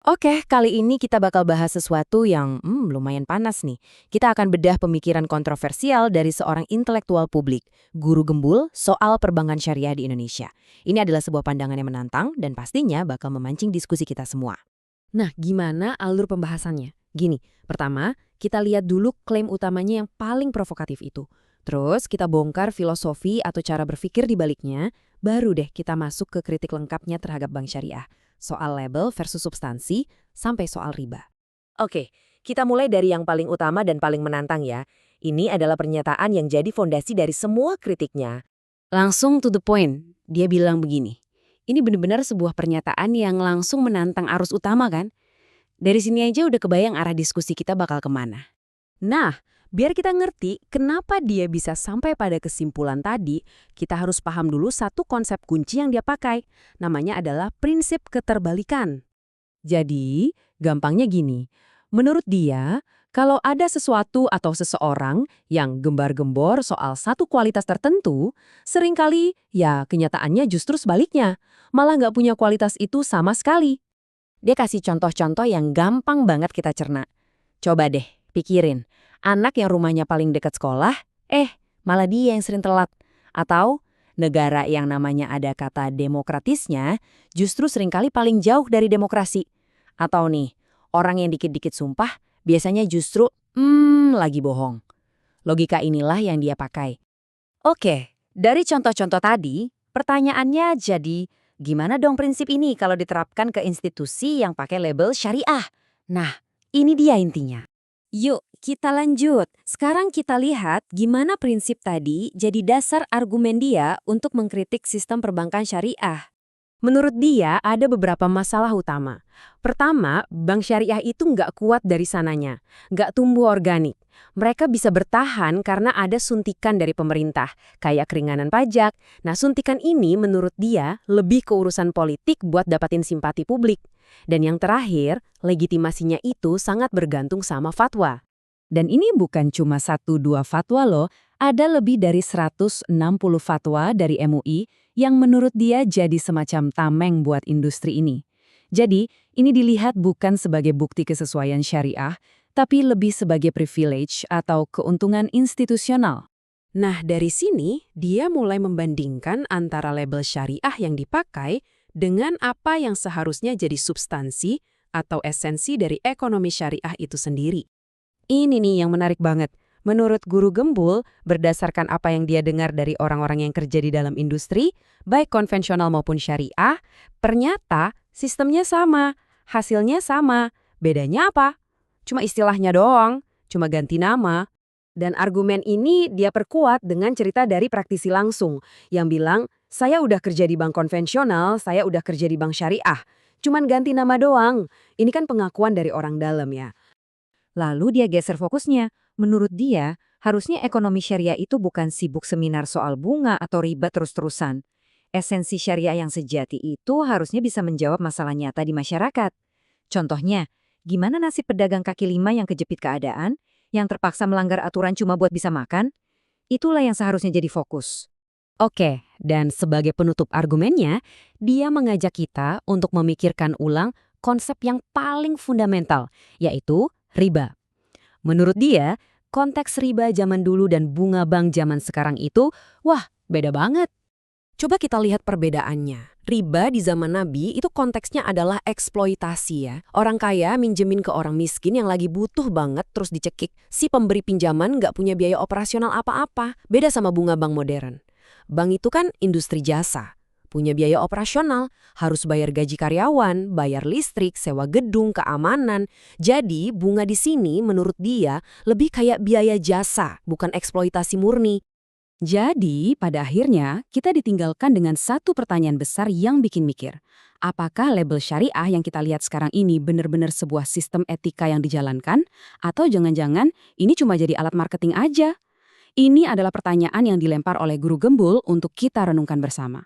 Oke, kali ini kita bakal bahas sesuatu yang lumayan panas nih. Kita akan bedah pemikiran kontroversial dari seorang intelektual publik, guru gembul soal perbankan syariah di Indonesia. Ini adalah sebuah pandangan yang menantang dan pastinya bakal memancing diskusi kita semua. Nah, gimana alur pembahasannya? Gini, pertama, kita lihat dulu klaim utamanya yang paling provokatif itu. Terus kita bongkar filosofi atau cara berpikir di baliknya, baru deh kita masuk ke kritik lengkapnya terhadap bank syariah. Soal label versus substansi, sampai soal riba. Oke, kita mulai dari yang paling utama dan paling menantang ya. Ini adalah pernyataan yang jadi fondasi dari semua kritiknya. Langsung to the point, dia bilang begini. Ini benar-benar sebuah pernyataan yang langsung menantang arus utama kan? Dari sini aja udah kebayang arah diskusi kita bakal kemana. Nah, biar kita ngerti kenapa dia bisa sampai pada kesimpulan tadi, kita harus paham dulu satu konsep kunci yang dia pakai. Namanya adalah prinsip keterbalikan. Jadi, gampangnya gini. Menurut dia, kalau ada sesuatu atau seseorang yang gembar-gembor soal satu kualitas tertentu, seringkali ya kenyataannya justru sebaliknya. Malah nggak punya kualitas itu sama sekali. Dia kasih contoh-contoh yang gampang banget kita cerna. Coba deh, pikirin. Anak yang rumahnya paling dekat sekolah, malah dia yang sering telat. Atau negara yang namanya ada kata demokratisnya, justru seringkali paling jauh dari demokrasi. Atau nih, orang yang dikit-dikit sumpah, biasanya justru, lagi bohong. Logika inilah yang dia pakai. Oke, dari contoh-contoh tadi, pertanyaannya jadi, gimana dong prinsip ini kalau diterapkan ke institusi yang pakai label syariah? Nah, ini dia intinya. Yuk, kita lanjut. Sekarang kita lihat gimana prinsip tadi jadi dasar argumen dia untuk mengkritik sistem perbankan syariah. Menurut dia, ada beberapa masalah utama. Pertama, bank syariah itu nggak kuat dari sananya, nggak tumbuh organik. Mereka bisa bertahan karena ada suntikan dari pemerintah, kayak keringanan pajak. Nah, suntikan ini menurut dia lebih ke urusan politik buat dapatin simpati publik. Dan yang terakhir, legitimasinya itu sangat bergantung sama fatwa. Dan ini bukan cuma 1-2 fatwa loh, ada lebih dari 160 fatwa dari MUI yang menurut dia jadi semacam tameng buat industri ini. Jadi, ini dilihat bukan sebagai bukti kesesuaian syariah, tapi lebih sebagai privilege atau keuntungan institusional. Nah, dari sini dia mulai membandingkan antara label syariah yang dipakai dengan apa yang seharusnya jadi substansi atau esensi dari ekonomi syariah itu sendiri. Ini nih yang menarik banget. Menurut guru gembul, berdasarkan apa yang dia dengar dari orang-orang yang kerja di dalam industri, baik konvensional maupun syariah, ternyata sistemnya sama, hasilnya sama. Bedanya apa? Cuma istilahnya doang, cuma ganti nama. Dan argumen ini dia perkuat dengan cerita dari praktisi langsung yang bilang, saya udah kerja di bank konvensional, saya udah kerja di bank syariah. Cuman ganti nama doang. Ini kan pengakuan dari orang dalam ya. Lalu dia geser fokusnya. Menurut dia, harusnya ekonomi syariah itu bukan sibuk seminar soal bunga atau riba terus-terusan. Esensi syariah yang sejati itu harusnya bisa menjawab masalah nyata di masyarakat. Contohnya, gimana nasib pedagang kaki lima yang kejepit keadaan, yang terpaksa melanggar aturan cuma buat bisa makan? Itulah yang seharusnya jadi fokus. Oke, dan sebagai penutup argumennya, dia mengajak kita untuk memikirkan ulang konsep yang paling fundamental, yaitu riba. Menurut dia, konteks riba zaman dulu dan bunga bank zaman sekarang itu, beda banget. Coba kita lihat perbedaannya. Riba di zaman Nabi itu konteksnya adalah eksploitasi ya. Orang kaya minjemin ke orang miskin yang lagi butuh banget terus dicekik. Si pemberi pinjaman nggak punya biaya operasional apa-apa. Beda sama bunga bank modern. Bank itu kan industri jasa. Punya biaya operasional, harus bayar gaji karyawan, bayar listrik, sewa gedung, keamanan. Jadi bunga di sini menurut dia lebih kayak biaya jasa, bukan eksploitasi murni. Jadi, pada akhirnya, kita ditinggalkan dengan satu pertanyaan besar yang bikin mikir. Apakah label syariah yang kita lihat sekarang ini benar-benar sebuah sistem etika yang dijalankan? Atau jangan-jangan ini cuma jadi alat marketing aja? Ini adalah pertanyaan yang dilempar oleh guru gembul untuk kita renungkan bersama.